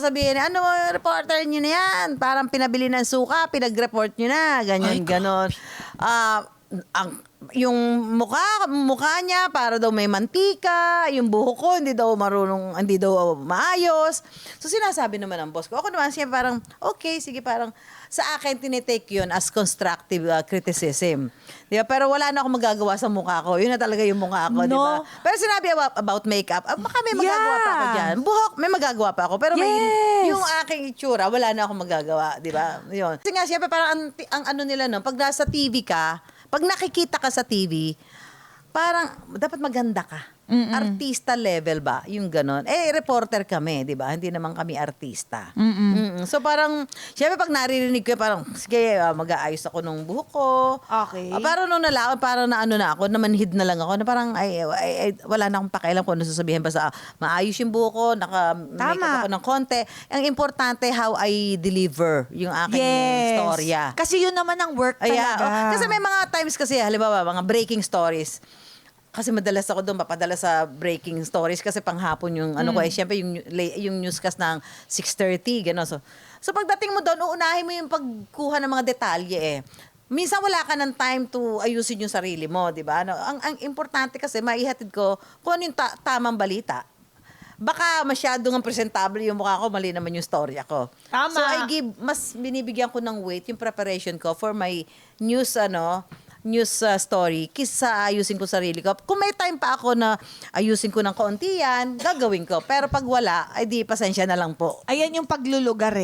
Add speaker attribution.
Speaker 1: sasabihin, ano, reporter nyo na yan. Parang pinabili ng suka, pinag-report nyo na. Ganyan, ganon. Yung mukha niya para daw may mantika, yung buhok ko hindi daw maayos. So sinasabi naman ng boss ko. Ako naman siya parang okay, sige, parang sa akin tinitake yun as constructive criticism. Di ba? Pero wala na akong magagawa sa mukha ko. Yun na talaga yung mukha ko, di ba? Pero sinabi about makeup, baka may magagawa pa ako dyan. Buhok, may magagawa pa ako. Pero yung aking itsura, wala na akong magagawa, di ba? Yun. Kasi nga, siyempre parang ang ano nila, no, pag nasa TV ka, pag nakikita ka sa TV, parang dapat maganda ka. Artista level ba? Yung ganon. Reporter kami, di ba? Hindi naman kami artista. So parang, syempre pag naririnig ko, parang, sige, mag-aayos ako nung buhok ko.
Speaker 2: Okay.
Speaker 1: Parang nung nalaon, parang naano na ako, namanhid na lang ako, na parang, wala na akong pakialam kung ano sasabihin. Basta maayos yung buhok ko, naka-makeup ako ng konti. Ang importante, how I deliver yung aking storya.
Speaker 2: Kasi yun naman ang work talaga.
Speaker 1: Kasi may mga times kasi, halimbawa, mga breaking stories. Kasi madalas ako doon papadala sa breaking stories kasi panghapon yung ano ko syempre yung newscast ng 6:30 gano'n. So pagdating mo doon uunahin mo yung pagkuha ng mga detalye Minsan wala ka ng time to ayusin yung sarili mo, 'di ba? Ang importante kasi maihatid ko kung ano yung tamang balita. Baka masyadong presentable yung mukha ko, mali naman yung storya ko.
Speaker 2: Tama.
Speaker 1: So mas binibigyan ko ng weight yung preparation ko for my news story kisa ayusin ko sarili ko. Kung may time pa ako na ayusin ko ng kaunti yan, gagawin ko. Pero pag wala, ay di pasensya na lang po.
Speaker 2: Ayan yung paglulugar